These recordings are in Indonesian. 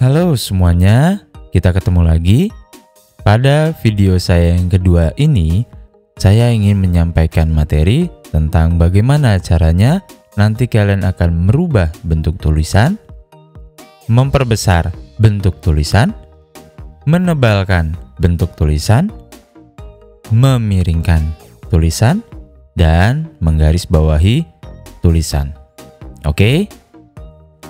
Halo semuanya, kita ketemu lagi. Pada video saya yang kedua ini, saya ingin menyampaikan materi tentang bagaimana caranya nanti kalian akan merubah bentuk tulisan, memperbesar bentuk tulisan, menebalkan bentuk tulisan, memiringkan tulisan, dan menggarisbawahi tulisan. Oke?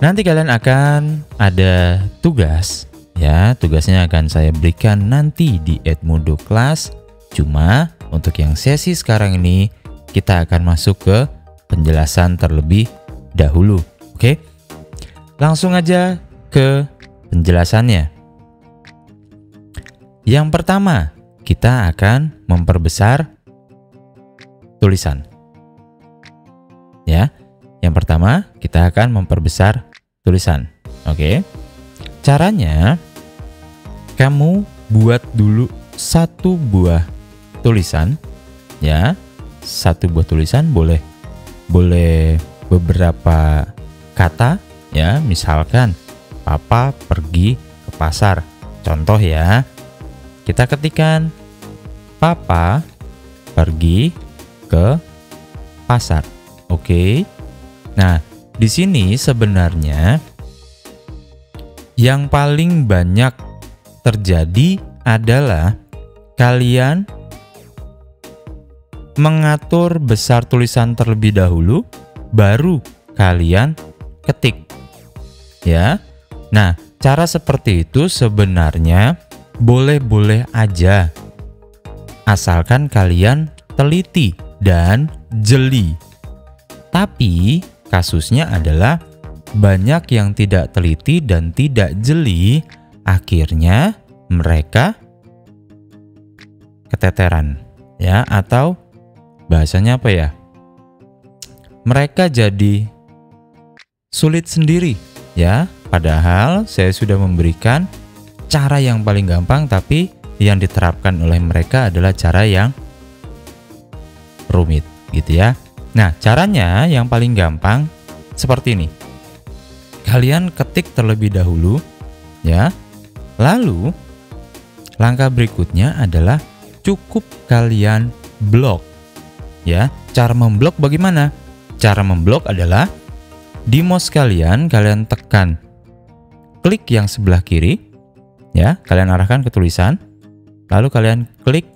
Nanti kalian akan ada tugas, ya. Tugasnya akan saya berikan nanti di Edmodo Class. Cuma untuk yang sesi sekarang ini, kita akan masuk ke penjelasan terlebih dahulu. Oke? Langsung aja ke penjelasannya. Yang pertama, kita akan memperbesar tulisan. Ya. Yang pertama, kita akan memperbesar tulisan. Oke. Caranya, kamu buat dulu satu buah tulisan, ya. Satu buah tulisan boleh beberapa kata, ya. Misalkan, Papa pergi ke pasar. Contoh ya. Kita ketikkan Papa pergi ke pasar. Oke. Nah, di sini sebenarnya yang paling banyak terjadi adalah kalian mengatur besar tulisan terlebih dahulu, baru kalian ketik. Ya. Nah, cara seperti itu sebenarnya boleh-boleh aja. Asalkan kalian teliti dan jeli. Tapi kasusnya adalah banyak yang tidak teliti dan tidak jeli, akhirnya mereka keteteran, ya, atau bahasanya apa ya? Mereka jadi sulit sendiri, ya. Padahal saya sudah memberikan cara yang paling gampang, tapi yang diterapkan oleh mereka adalah cara yang rumit, gitu ya. Nah, caranya yang paling gampang seperti ini. Kalian ketik terlebih dahulu, ya. Lalu, langkah berikutnya adalah cukup kalian blok. Ya, cara memblok bagaimana? Cara memblok adalah di mouse kalian tekan klik yang sebelah kiri, ya. Kalian arahkan ke tulisan, lalu kalian klik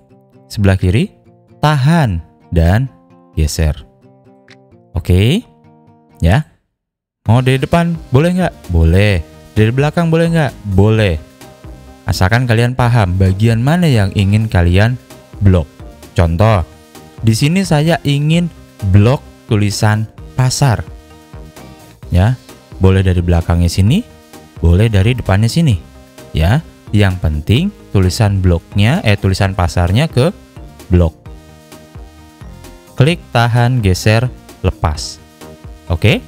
sebelah kiri, tahan dan geser. Oke, ya. Mau dari depan boleh nggak? Boleh. Dari belakang boleh nggak? Boleh. Asalkan kalian paham bagian mana yang ingin kalian blok. Contoh, di sini saya ingin blok tulisan pasar. Ya, boleh dari belakangnya sini, boleh dari depannya sini. Ya, yang penting tulisan tulisan pasarnya ke blok. Klik, tahan, geser, lepas. Oke,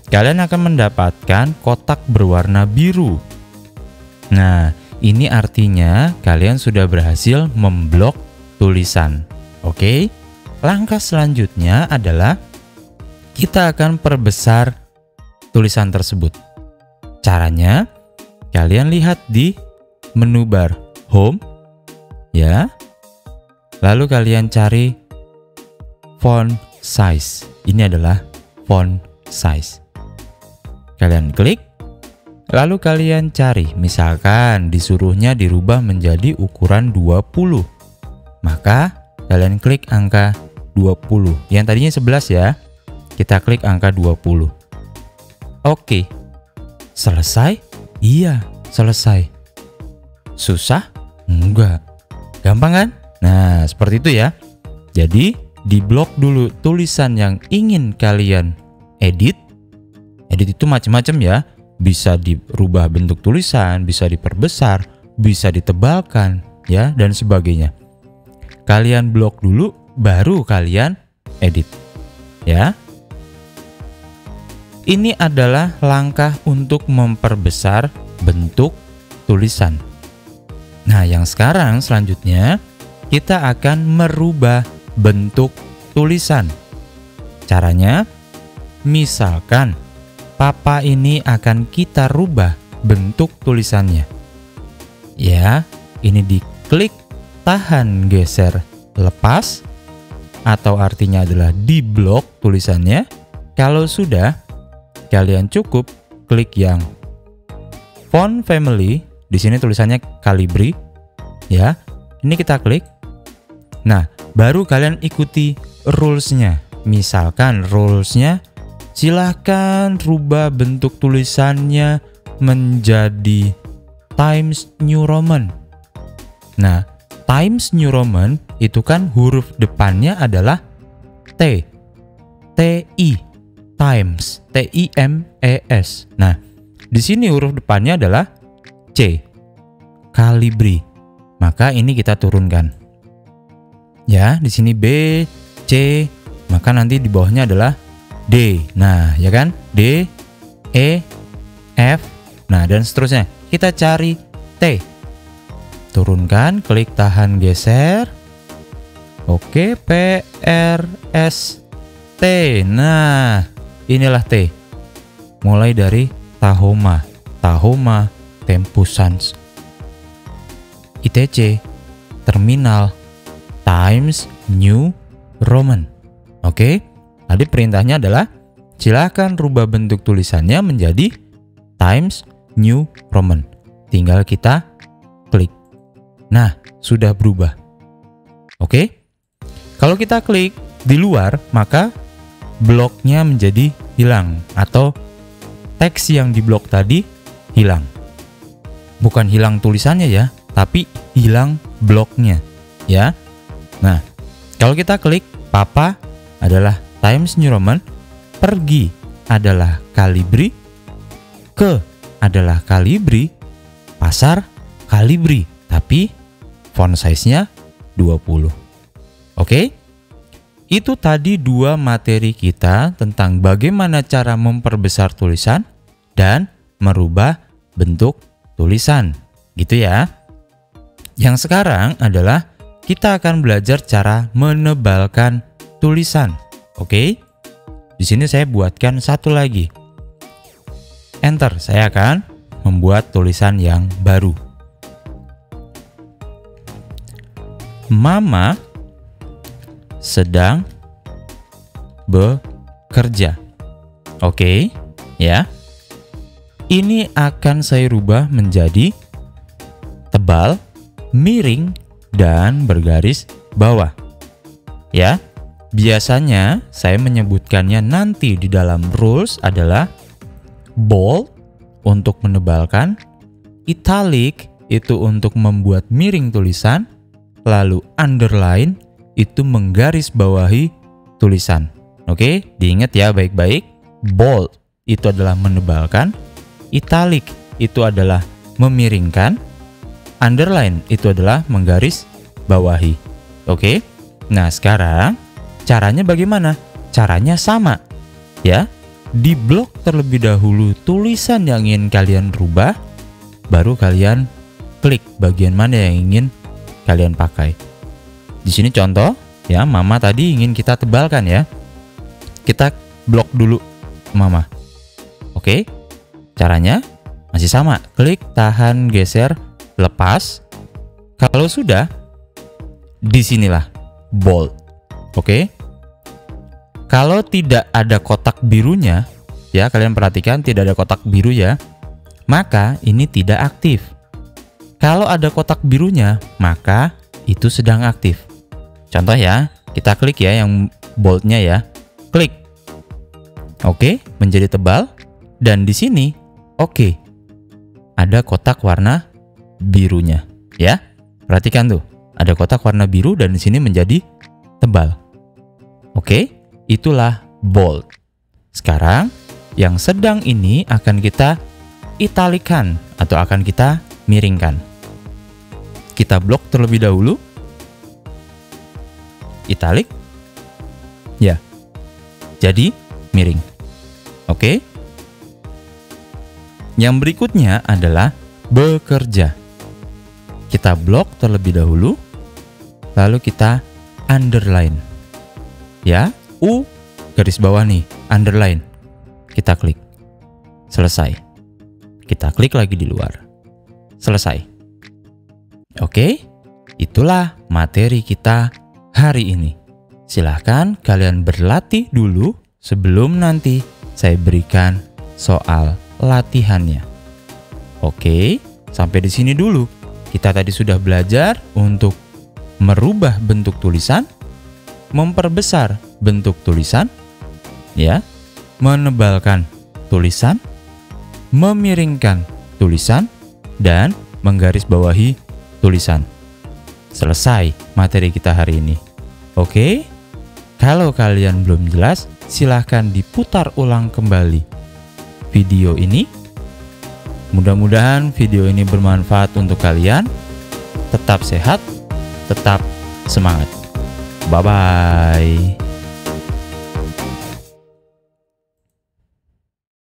kalian akan mendapatkan kotak berwarna biru. Nah, ini artinya kalian sudah berhasil memblok tulisan. Oke, langkah selanjutnya adalah kita akan perbesar tulisan tersebut. Caranya, kalian lihat di menu bar home, ya. Lalu kalian cari font size. Ini adalah font size. Kalian klik, lalu kalian cari. Misalkan disuruhnya dirubah menjadi ukuran 20. Maka kalian klik angka 20. Yang tadinya 11 ya. Kita klik angka 20. Oke. Selesai? Iya, selesai. Susah? Enggak. Gampang kan? Nah, seperti itu ya. Jadi, diblok dulu tulisan yang ingin kalian edit. Edit itu macam-macam ya. Bisa dirubah bentuk tulisan, bisa diperbesar, bisa ditebalkan, ya, dan sebagainya. Kalian blok dulu, baru kalian edit. Ya. Ini adalah langkah untuk memperbesar bentuk tulisan. Nah, yang sekarang selanjutnya kita akan merubah bentuk tulisan. Caranya, misalkan Papa ini akan kita rubah bentuk tulisannya. Ya, ini diklik, tahan, geser, lepas, atau artinya adalah diblok tulisannya. Kalau sudah, kalian cukup klik yang font family. Di sini tulisannya Calibri. Ya, ini kita klik. Nah, baru kalian ikuti rules-nya. Misalkan rules-nya, silahkan rubah bentuk tulisannya menjadi Times New Roman. Nah, Times New Roman itu kan huruf depannya adalah T, T-I, Times, T-I-M-E-S. Nah, di sini huruf depannya adalah C, Calibri. Maka ini kita turunkan. Ya, di sini B, C, maka nanti di bawahnya adalah D. Nah, ya kan? D, E, F, nah dan seterusnya. Kita cari T. Turunkan, klik, tahan, geser. Oke, P, R, S, T. Nah, inilah T. Mulai dari Tahoma, Tahoma, Tempus Sans, ITC, Terminal, Times New Roman. Oke, tadi perintahnya adalah silakan rubah bentuk tulisannya menjadi Times New Roman. Tinggal kita klik. Nah, sudah berubah. Oke. Kalau kita klik di luar, maka bloknya menjadi hilang atau teks yang diblok tadi hilang. Bukan hilang tulisannya ya, tapi hilang bloknya, ya. Nah, kalau kita klik Papa adalah Times New Roman, pergi adalah Calibri, ke adalah Calibri, pasar Calibri, tapi font size-nya 20. Oke? Itu tadi dua materi kita tentang bagaimana cara memperbesar tulisan dan merubah bentuk tulisan. Gitu ya. Yang sekarang adalah kita akan belajar cara menebalkan tulisan. Oke? Di sini saya buatkan satu lagi. Enter, saya akan membuat tulisan yang baru. Mama sedang bekerja. Oke, ya. Ini akan saya rubah menjadi tebal, miring, dan bergaris bawah. Ya, biasanya saya menyebutkannya nanti di dalam rules adalah bold untuk menebalkan, italic itu untuk membuat miring tulisan, lalu underline itu menggaris bawahi tulisan. Oke, diingat ya baik-baik. Bold itu adalah menebalkan, italic itu adalah memiringkan, underline itu adalah menggaris bawahi. Oke. Nah, sekarang caranya bagaimana? Caranya sama. Ya. Diblok terlebih dahulu tulisan yang ingin kalian rubah, baru kalian klik bagian mana yang ingin kalian pakai. Di sini contoh, ya, Mama tadi ingin kita tebalkan ya. Kita blok dulu Mama. Oke. Caranya masih sama. Klik, tahan, geser, lepas. Kalau sudah, disinilah bold. Oke. Kalau tidak ada kotak birunya, ya kalian perhatikan tidak ada kotak biru ya, maka ini tidak aktif. Kalau ada kotak birunya, maka itu sedang aktif. Contoh ya, kita klik ya yang boldnya ya. Klik. Oke, menjadi tebal. Dan di sini, oke, ada kotak warna birunya ya. Perhatikan tuh, ada kotak warna biru dan di sini menjadi tebal. Oke, itulah bold. Sekarang yang sedang ini akan kita italikan atau akan kita miringkan. Kita blok terlebih dahulu. Italic. Ya. Jadi miring. Oke. Yang berikutnya adalah bekerja. Kita blok terlebih dahulu, lalu kita underline. Ya, U garis bawah nih, underline. Kita klik. Selesai. Kita klik lagi di luar. Selesai. Oke, itulah materi kita hari ini. Silahkan kalian berlatih dulu sebelum nanti saya berikan soal latihannya. Oke, sampai di sini dulu. Kita tadi sudah belajar untuk merubah bentuk tulisan, memperbesar bentuk tulisan, ya, menebalkan tulisan, memiringkan tulisan, dan menggarisbawahi tulisan. Selesai materi kita hari ini. Oke? Kalau kalian belum jelas, silahkan diputar ulang kembali video ini. Mudah-mudahan video ini bermanfaat untuk kalian. Tetap sehat, tetap semangat. Bye-bye.